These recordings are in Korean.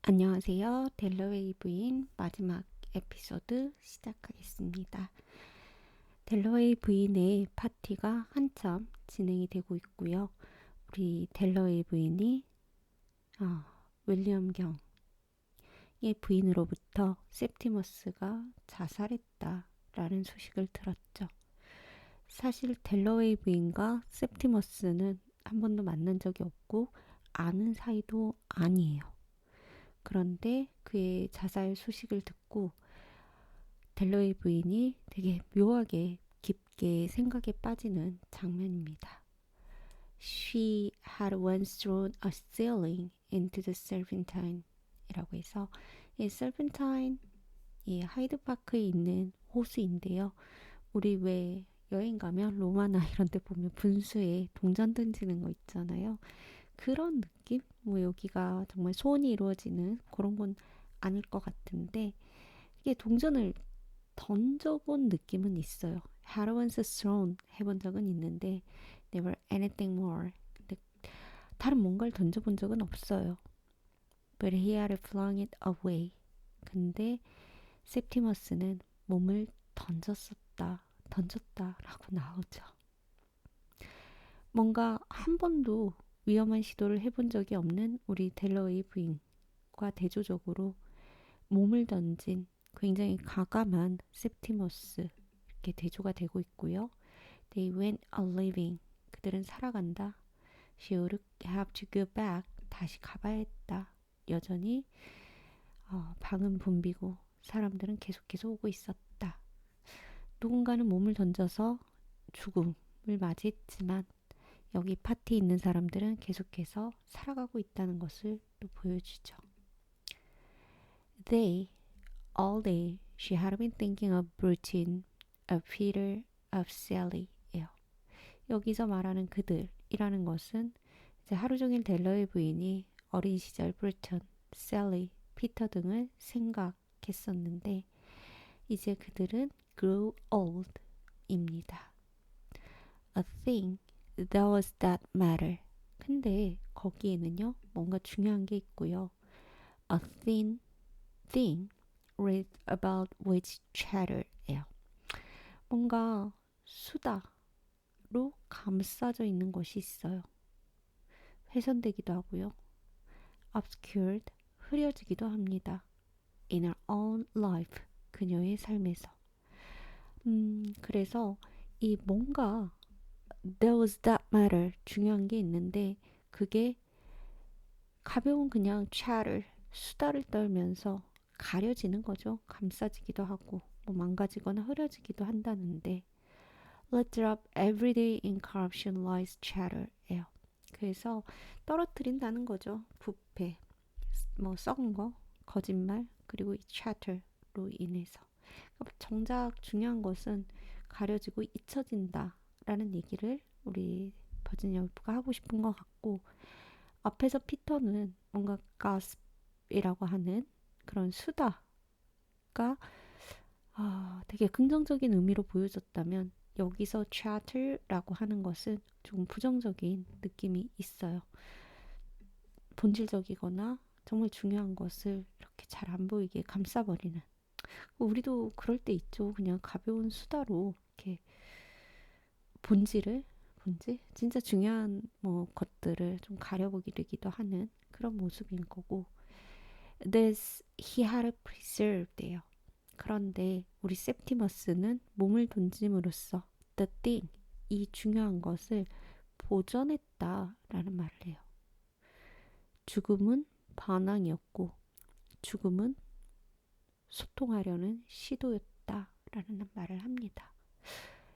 안녕하세요. 델러웨이 부인 마지막 에피소드 시작하겠습니다. 델러웨이 부인의 파티가 한참 진행이 되고 있고요. 우리 델러웨이 부인이 윌리엄 경의 부인으로부터 septimus가 자살했다라는 소식을 들었죠. 사실 델러웨이 부인과 septimus는 한 번도 만난 적이 없고 아는 사이도 아니에요. 그런데 그의 자살 소식을 듣고 델러웨이 부인이 되게 묘하게 깊게 생각에 빠지는 장면입니다. She had once thrown a ceiling into the serpentine 이라고 해서 이 serpentine 이 하이드파크에 있는 호수인데요. 우리 왜 여행 가면 로마나 이런 데 보면 분수에 동전 던지는 거 있잖아요. 그런 느낌? 뭐 여기가 정말 소원이 이루어지는 그런 건 아닐 것 같은데 이게 동전을 던져본 느낌은 있어요. Had once thrown 해본 적은 있는데 never anything more. 근데 다른 뭔가를 던져본 적은 없어요. But he had flung it away. 근데 septimus는 몸을 던졌다라고 나오죠. 뭔가 한 번도 위험한 시도를 해본 적이 없는 우리 델러웨이 부인과 대조적으로 몸을 던진 굉장히 과감한 septimus 이렇게 대조가 되고 있고요. They went a living. 그들은 살아간다. She would have to go back. 다시 가봐야 했다. 여전히 방은 붐비고 사람들은 계속해서 오고 있었다. 누군가는 몸을 던져서 죽음을 맞이했지만 여기 파티에 있는 사람들은 계속해서 살아가고 있다는 것을 또 보여주죠. They, all day, she had been thinking of Brutin, of Peter, of Sally. 여기서 말하는 그들이라는 것은 이제 하루 종일 델러의 부인이 어린 시절 브루튼, 셀리, 피터 등을 생각했었는데 이제 그들은 grow old입니다. A thing that was that matter. 근데 거기에는요 뭔가 중요한 게 있고요. A thin thing with about which chatter예요. 뭔가 수다로 감싸져 있는 것이 있어요. 훼손되기도 하고요. obscured, 흐려지기도 합니다. in her own life, 그녀의 삶에서. 그래서 이 뭔가 there was that matter, 중요한 게 있는데 그게 가벼운 그냥 chatter, 수다를 떨면서 가려지는 거죠. 감싸지기도 하고 뭐 망가지거나 흐려지기도 한다는데 let drop everyday in corruption lies chatter예요. 그래서 떨어뜨린다는 거죠. 부패, 뭐 썩은 거, 거짓말, 그리고 이 chatter로 인해서. 정작 중요한 것은 가려지고 잊혀진다라는 얘기를 우리 버지니아 울프가 하고 싶은 것 같고 앞에서 피터는 뭔가 gossip이라고 하는 그런 수다가 되게 긍정적인 의미로 보여졌다면 여기서 chatter라고 하는 것은 조금 부정적인 느낌이 있어요. 본질적이거나 정말 중요한 것을 이렇게 잘 안 보이게 감싸버리는. 우리도 그럴 때 있죠. 그냥 가벼운 수다로 이렇게 본질 진짜 중요한 뭐 것들을 좀 가려보기도 하는 그런 모습인 거고. This he had preserved예요. 그런데 우리 septimus는 몸을 던짐으로써 the thing, 이 중요한 것을 보존했다라는 말을 해요. 죽음은 반항이었고 죽음은 소통하려는 시도였다라는 말을 합니다.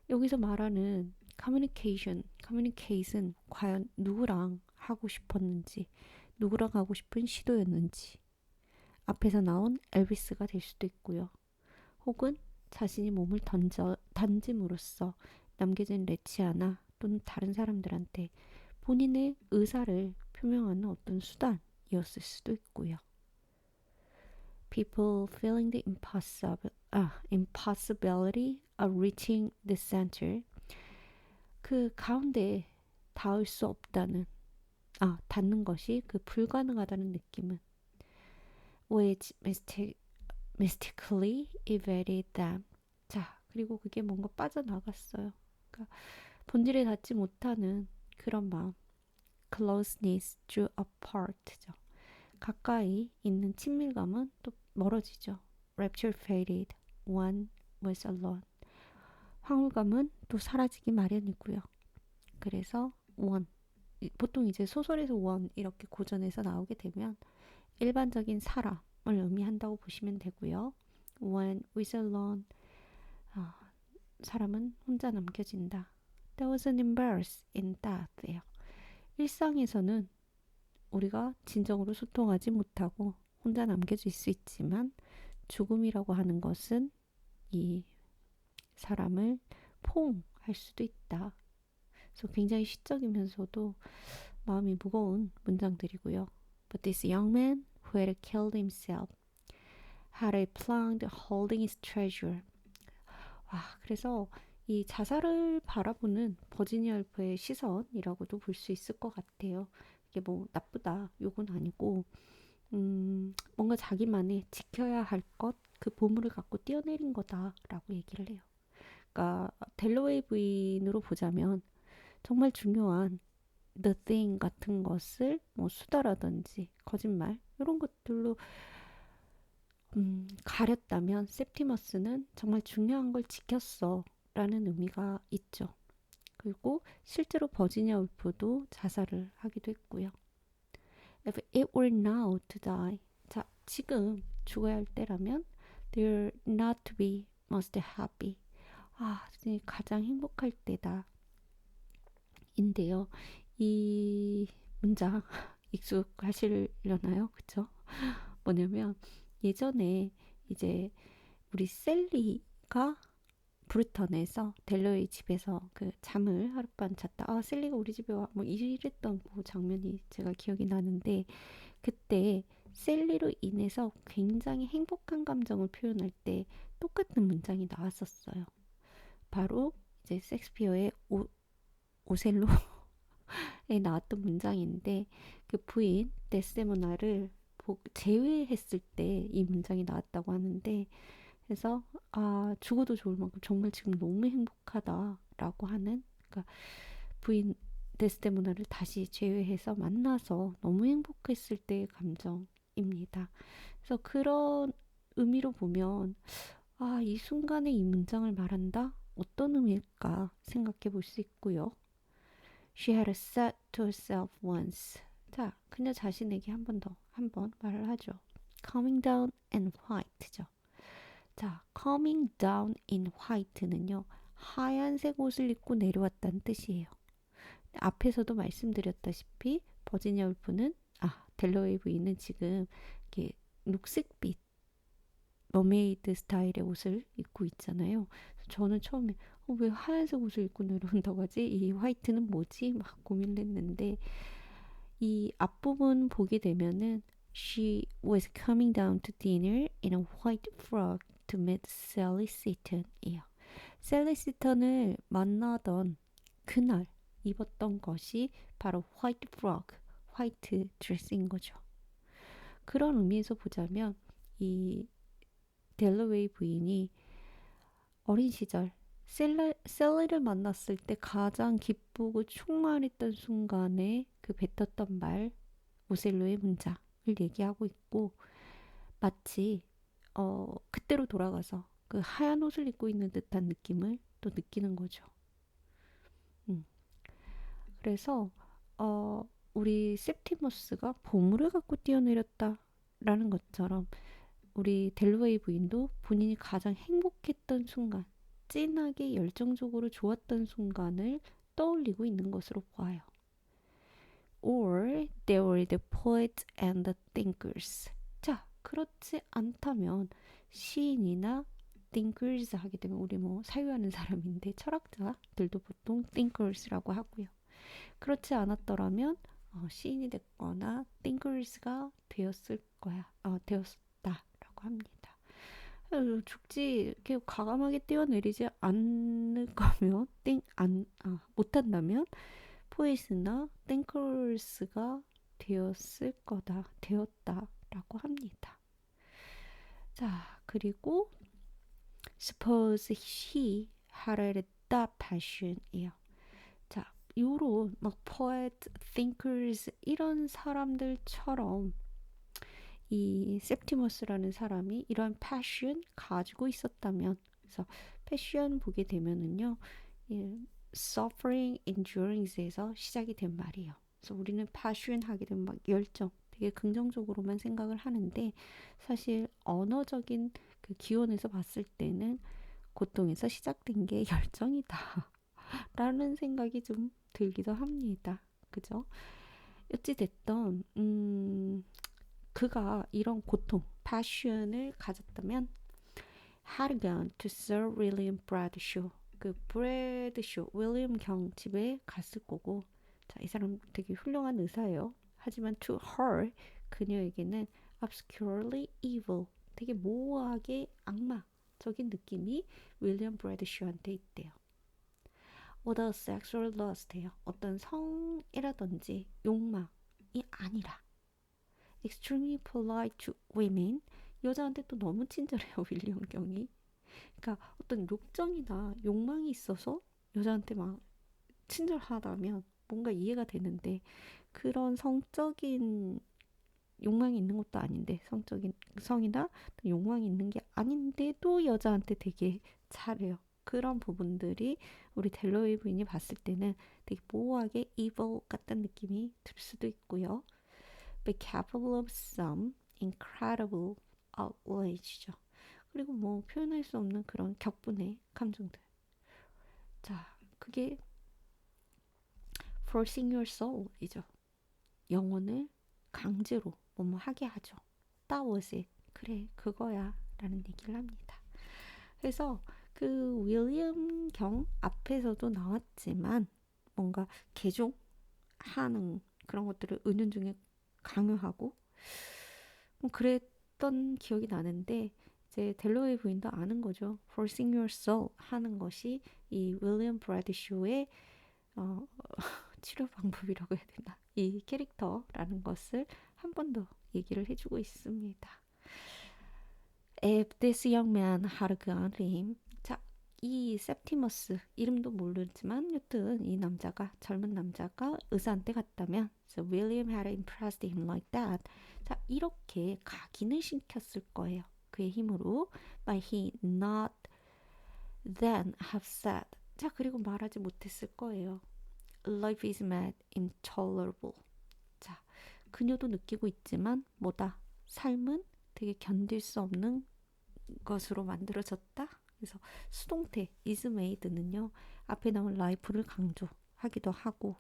여기서 말하는 communicate은 과연 누구랑 하고 싶었는지, 누구랑 하고 싶은 시도였는지, 앞에서 나온 엘비스가 될 수도 있고요. 혹은 자신이 몸을 던짐으로써 남겨진 레치아나 또는 다른 사람들한테 본인의 의사를 표명하는 어떤 수단이었을 수도 있고요. People feeling the impossibility of reaching the center, 그 가운데 닿을 수 없다는, 닿는 것이 그 불가능하다는 느낌은 which mystically evaded them. 자, 그리고 그게 뭔가 빠져나갔어요. 그러니까 본질에 닿지 못하는 그런 마음. closeness drew apart죠. 가까이 있는 친밀감은 또 멀어지죠. rapture faded, one was alone. 황홀감은 또 사라지기 마련이고요. 그래서 one, 보통 이제 소설에서 one 이렇게 고전에서 나오게 되면 일반적인 사람을 의미한다고 보시면 되고요. one was alone, 아, 사람은 혼자 남겨진다. There was an embarrass in death예요. 일상에서는 우리가 진정으로 소통하지 못하고 혼자 남겨질 수 있지만 죽음이라고 하는 것은 이 사람을 포옹할 수도 있다. 그래서 굉장히 시적이면서도 마음이 무거운 문장들이고요. But this young man who had killed himself had a plan holding his treasure. 와, 그래서 이 자살을 바라보는 버지니아 울프의 시선이라고도 볼 수 있을 것 같아요. 이게 뭐 나쁘다 욕은 아니고 뭔가 자기만의 지켜야 할 것, 그 보물을 갖고 뛰어내린 거다라고 얘기를 해요. 그러니까 델러웨이 부인으로 보자면 정말 중요한 the thing 같은 것을 뭐 수다라든지 거짓말 이런 것들로 가렸다면 세프티머스는 정말 중요한 걸 지켰어 라는 의미가 있죠. 그리고 실제로 버지니아 울프도 자살을 하기도 했고요. If it were now to die, 자, 지금 죽어야 할 때라면 they're not to be most happy. 아, 가장 행복할 때다. 인데요. 이 문장 익숙하시려나요? 그쵸? 뭐냐면 예전에 이제 우리 셀리가 브루턴에서 델러의 집에서 그 잠을 하룻밤 잤다. 아, 셀리가 우리 집에 와. 뭐 이랬던 그 장면이 제가 기억이 나는데 그때 셀리로 인해서 굉장히 행복한 감정을 표현할 때 똑같은 문장이 나왔었어요. 바로 이제 섹스피어의 오셀로에 나왔던 문장인데 그 부인 데스데모나를 제외했을 때 이 문장이 나왔다고 하는데 그래서 아 죽어도 좋을 만큼 정말 지금 너무 행복하다라고 하는 그러니까 부인 데스데모나를 다시 제외해서 만나서 너무 행복했을 때의 감정입니다. 그래서 그런 의미로 보면 아, 이 순간에 이 문장을 말한다? 어떤 의미일까 생각해 볼 수 있고요. She had said to herself once. 자, 그녀 자신에게 한 번 말을 하죠. Coming down in white죠. 자, coming down in white는요. 하얀색 옷을 입고 내려왔다는 뜻이에요. 앞에서도 말씀드렸다시피 버지니아 울프는 델러웨이 부인은 지금 이렇게 녹색빛 머메이드 스타일의 옷을 입고 있잖아요. 저는 처음에 왜 하얀색 옷을 입고 내려온다고 하지? 이 화이트는 뭐지? 막 고민을 했는데 이 앞부분 보게 되면은 She was coming down to dinner in a white frock to meet Sally Seaton이에요. 셀리 시턴을 만나던 그날 입었던 것이 바로 화이트 프로그, 화이트 드레스인 거죠. 그런 의미에서 보자면 이 델러웨이 부인이 어린 시절 셀리를 만났을 때 가장 기쁘고 충만했던 순간에 그 뱉었던 말 오셀로의 문장을 얘기하고 있고 마치 그때로 돌아가서 그 하얀 옷을 입고 있는 듯한 느낌을 또 느끼는 거죠. 음. 그래서 우리 septimus가 보물을 갖고 뛰어내렸다라는 것처럼 우리 델웨이 부인도 본인이 가장 행복했던 순간, 진하게 열정적으로 좋았던 순간을 떠올리고 있는 것으로 보아요. Or they were the poets and the thinkers. 자, 그렇지 않다면 시인이나 thinkers 하게 되면 우리 뭐 사유하는 사람인데 철학자들도 보통 thinkers라고 하고요. 그렇지 않았더라면 시인이 됐거나 thinkers가 되었을 거야. 되었다라고 합니다. 죽지 이렇게 과감하게 뛰어내리지 않을 거면 못한다면 포에스나 땡커스가 되었을 거다 되었다라고 합니다. 자, 그리고 suppose he had that passion이에요. 자, 요런 막 poet, thinkers 이런 사람들처럼 이 septimus라는 사람이 이런 passion 가지고 있었다면, 그래서 passion 보게 되면은요, 예, suffering, endurance에서 시작이 된 말이에요. 그래서 우리는 passion 하게 되면 막 열정, 되게 긍정적으로만 생각을 하는데 사실 언어적인 그 기원에서 봤을 때는 고통에서 시작된 게 열정이다 라는 생각이 좀 들기도 합니다. 그죠? 어찌됐던 그가 이런 고통, passion을 가졌다면 had gone to Sir William Bradshaw, 그 브래드쇼 윌리엄 경 집에 갔을 거고, 자, 이 사람 되게 훌륭한 의사예요. 하지만 to her, 그녀에게는 obscurely evil, 되게 모호하게 악마적인 느낌이 윌리엄 브래드쇼한테 있대요. or the sexual lust예요. 어떤 성이라든지 욕망이 아니라 extremely polite to women, 여자한테 또 너무 친절해요. 윌리엄 경이. 그러니까 어떤 욕정이나 욕망이 있어서 여자한테 막 친절하다면 뭔가 이해가 되는데, 그런 성적인 욕망이 있는 것도 아닌데, 성적인 성이나 욕망이 있는 게 아닌데도 여자한테 되게 잘해요. 그런 부분들이 우리 델로이 부인이 봤을 때는 되게 모호하게 evil 같은 느낌이 들 수도 있고요. But capable of some incredible outrage죠. 그리고 뭐 표현할 수 없는 그런 격분의 감정들. 자, 그게 forcing your soul이죠. 영혼을 강제로 뭐뭐 하게 하죠. That was it. 그래, 그거야. 라는 얘기를 합니다. 그래서 그 윌리엄 경 앞에서도 나왔지만 뭔가 개종하는 그런 것들을 은연중에 강요하고 뭐 그랬던 기억이 나는데, 이제 델로웨이 부인도 아는 거죠. Forcing your soul 하는 것이 이 윌리엄 브래드쇼의 어, 치료 방법이라고 해야 되나? 이 캐릭터라는 것을 한 번 더 얘기를 해주고 있습니다. If this young man had gone to him, 자, 이 septimus 이름도 모르지만 여튼 이 남자가, 젊은 남자가 의사한테 갔다면, so William had impressed him like that. 자, 이렇게 각인을 시켰을 거예요. 그의 힘으로. But he not then have said. 자, 그리고 말하지 못했을 거예요. Life is mad, intolerable. 자, 그녀도 느끼고 있지만 뭐다? 삶은 되게 견딜 수 없는 것으로 만들어졌다. 그래서 수동태 is made는요, 앞에 나온 life를 강조하기도 하고,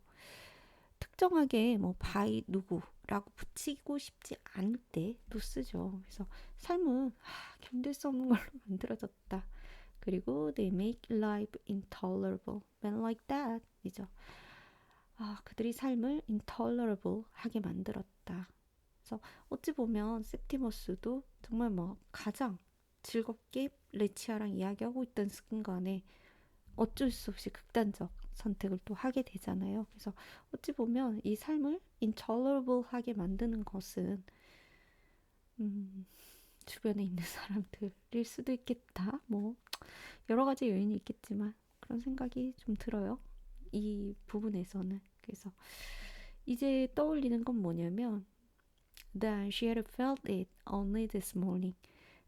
특정하게 뭐 by 누구라고 붙이고 싶지 않을 때도 쓰죠. 그래서 삶은 견딜 수 없는 걸로 만들어졌다. 그리고 they make life intolerable when like that 이죠. 그들이 삶을 intolerable 하게 만들었다. 그래서 어찌 보면 septimus도 정말 뭐 가장 즐겁게 레치아랑 이야기하고 있던 순간에 어쩔 수 없이 극단적 선택을 또 하게 되잖아요. 그래서 어찌 보면 이 삶을 intolerable하게 만드는 것은 주변에 있는 사람들일 수도 있겠다. 뭐 여러 가지 요인이 있겠지만 그런 생각이 좀 들어요. 이 부분에서는. 그래서 이제 떠올리는 건 뭐냐면, Then she had felt it only this morning.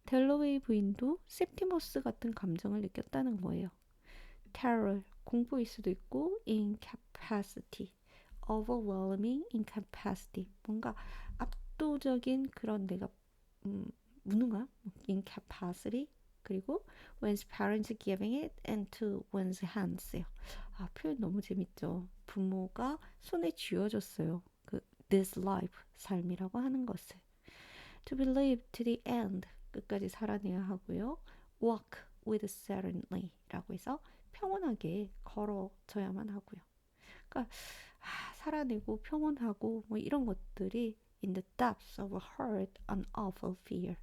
델로웨이 부인도 septimus 같은 감정을 느꼈다는 거예요. terror, 공포일 수도 있고, incapacity, overwhelming incapacity, 뭔가 압도적인 그런 내가 무능함, incapacity, 그리고 one's parents giving it into one's hands요. 표현 너무 재밌죠. 부모가 손에 쥐어줬어요. 그 this life, 삶이라고 하는 것을. To believe to the end, 끝까지 살아내야 하고요. Walk with serenely 라고 해서 평온하게 걸어져야만 하고요. 그러니까 살아내고 평온하고 뭐 이런 것들이 in the depths of a hurt and awful fear,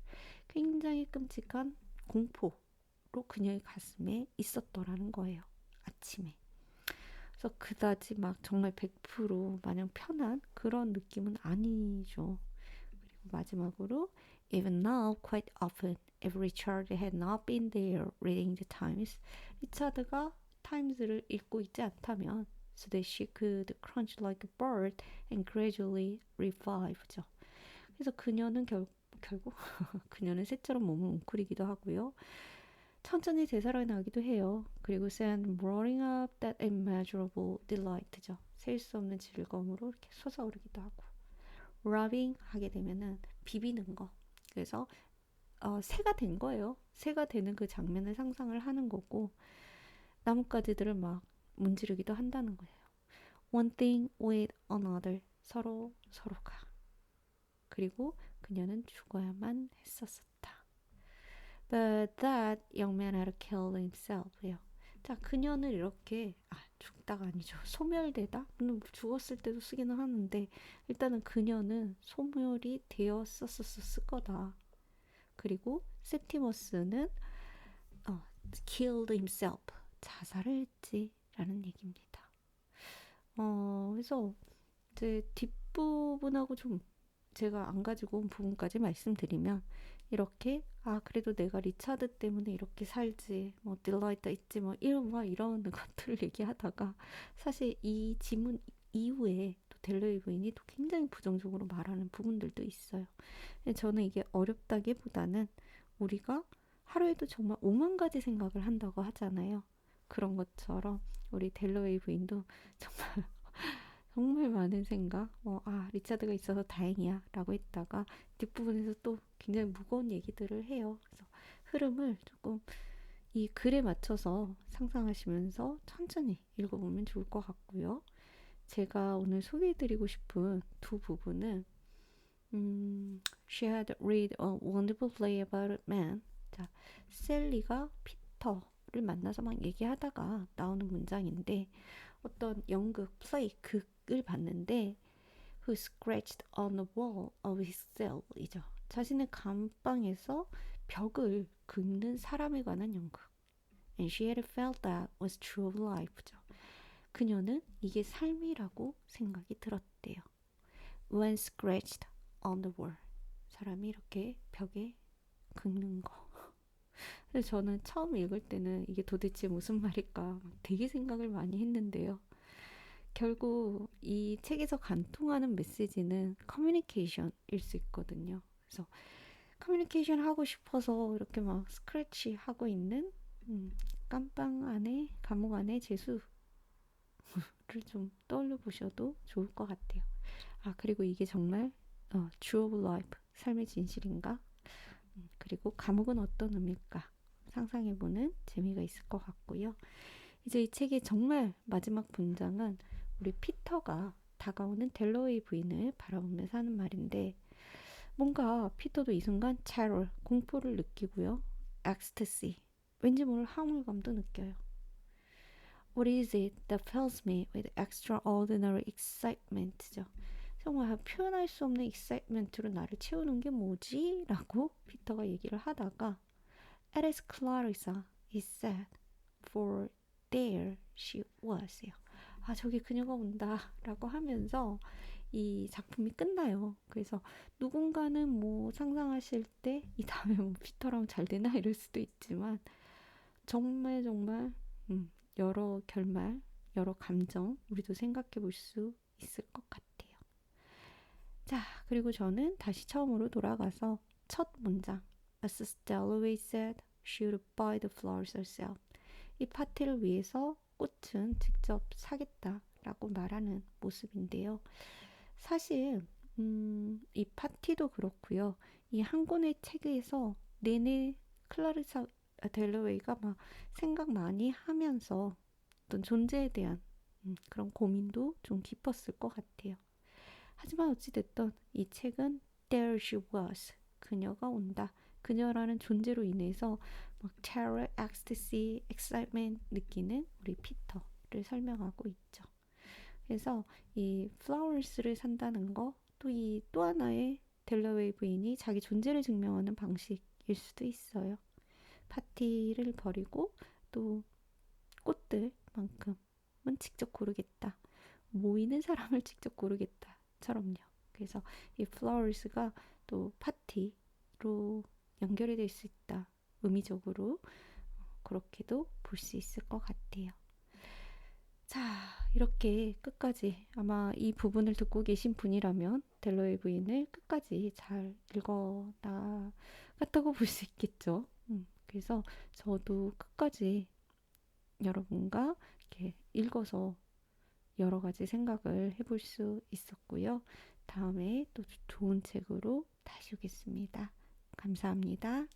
굉장히 끔찍한 공포로 그녀의 가슴에 있었더라는 거예요. 아침에. 그래서 그다지 막 정말 100% 마냥 편한 그런 느낌은 아니죠. 마지막으로 even now quite often if Richard had not been there reading the Times 리차드가 타임즈를 읽고 있지 않다면 so that she could crunch like a bird and gradually revive죠. 그래서 그녀는 결국 그녀는 새처럼 몸을 웅크리기도 하고요. 천천히 되살아나기도 해요. 그리고 send roaring up that immeasurable delight죠. 셀 수 없는 즐거움으로 이렇게 솟아오르기도 하고 rubbing 하게 되면은 비비는 거. 그래서 새가 된 거예요. 새가 되는 그 장면을 상상을 하는 거고 나뭇가지들을 막 문지르기도 한다는 거예요. One thing with another 서로가 그리고 그녀는 죽어야만 했었었다. But that young man had killed himself요. 자, 그녀는 이렇게 죽다가 아니죠. 소멸되다? 물론 죽었을 때도 쓰기는 하는데 일단은 그녀는 소멸이 되었었을 거다. 그리고 세티머스는 killed himself. 자살을 했지라는 얘기입니다. 그래서 이제 뒷부분하고 좀 제가 안 가지고 온 부분까지 말씀드리면 이렇게 그래도 내가 리차드 때문에 이렇게 살지 뭐 딜라이트 있지 뭐 이런 것들을 얘기하다가 사실 이 지문 이후에 또 델러웨이 부인이 또 굉장히 부정적으로 말하는 부분들도 있어요. 저는 이게 어렵다기보다는 우리가 하루에도 정말 5만 가지 생각을 한다고 하잖아요. 그런 것처럼 우리 델러웨이 부인도 정말 많은 생각, 리차드가 있어서 다행이야 라고 했다가 뒷부분에서 또 굉장히 무거운 얘기들을 해요. 그래서 흐름을 조금 이 글에 맞춰서 상상하시면서 천천히 읽어보면 좋을 것 같고요. 제가 오늘 소개해드리고 싶은 두 부분은 She had read a wonderful play about a man. 자, 셀리가 피터를 만나서 막 얘기하다가 나오는 문장인데 어떤 연극, 플레이, 극을 봤는데 Who scratched on the wall of his cell이죠. 자신의 감방에서 벽을 긁는 사람에 관한 연극. And she had felt that was true of life죠. 그녀는 이게 삶이라고 생각이 들었대요. When scratched on the wall. 사람이 이렇게 벽에 긁는 거. 그래서 저는 처음 읽을 때는 이게 도대체 무슨 말일까 되게 생각을 많이 했는데요. 결국 이 책에서 간통하는 메시지는 커뮤니케이션일 수 있거든요. 그래서 커뮤니케이션 하고 싶어서 이렇게 막 스크래치 하고 있는 감옥 안에 재수를 좀 떠올려 보셔도 좋을 것 같아요. 그리고 이게 정말 true of life, 삶의 진실인가? 그리고 감옥은 어떤 의미일까? 상상해보는 재미가 있을 것 같고요. 이제 이 책의 정말 마지막 문장은 우리 피터가 다가오는 델러웨이 부인을 바라보면서 하는 말인데 뭔가 피터도 이 순간 terror, 공포를 느끼고요. ecstasy, 왠지 모를 황홀감도 느껴요. What is it that fills me with extraordinary excitement죠. 정말 표현할 수 없는 excitement로 나를 채우는 게 뭐지? 라고 피터가 얘기를 하다가 It is Clarissa, he said, for there she was. 저기 그녀가 온다 라고 하면서 이 작품이 끝나요. 그래서 누군가는 뭐 상상하실 때 이 다음에 뭐 피터랑 잘 되나 이럴 수도 있지만 정말 여러 결말, 여러 감정 우리도 생각해 볼 수 있을 것 같아요. 자, 그리고 저는 다시 처음으로 돌아가서 첫 문장 As Dalloway said, she would buy the flowers herself. 이 파티를 위해서 꽃은 직접 사겠다라고 말하는 모습인데요. 사실 이 파티도 그렇고요. 이 한 권의 책에서 내내 클라리사 델러웨이가 막 생각 많이 하면서 어떤 존재에 대한 그런 고민도 좀 깊었을 것 같아요. 하지만 어찌됐든 이 책은 There she was. 그녀가 온다. 그녀라는 존재로 인해서 막 terror, ecstasy, excitement 느끼는 우리 피터를 설명하고 있죠. 그래서 이 flowers를 산다는 거 또 하나의 델러웨이 부인이 자기 존재를 증명하는 방식일 수도 있어요. 파티를 벌이고 또 꽃들만큼은 직접 고르겠다. 모이는 사람을 직접 고르겠다처럼요. 그래서 이 flowers가 또 파티로 연결이 될 수 있다. 의미적으로 그렇게도 볼 수 있을 것 같아요. 자, 이렇게 끝까지 아마 이 부분을 듣고 계신 분이라면 델러의 부인을 끝까지 잘 읽어나갔다고 볼 수 있겠죠. 그래서 저도 끝까지 여러분과 이렇게 읽어서 여러 가지 생각을 해볼 수 있었고요. 다음에 또 좋은 책으로 다시 오겠습니다. 감사합니다.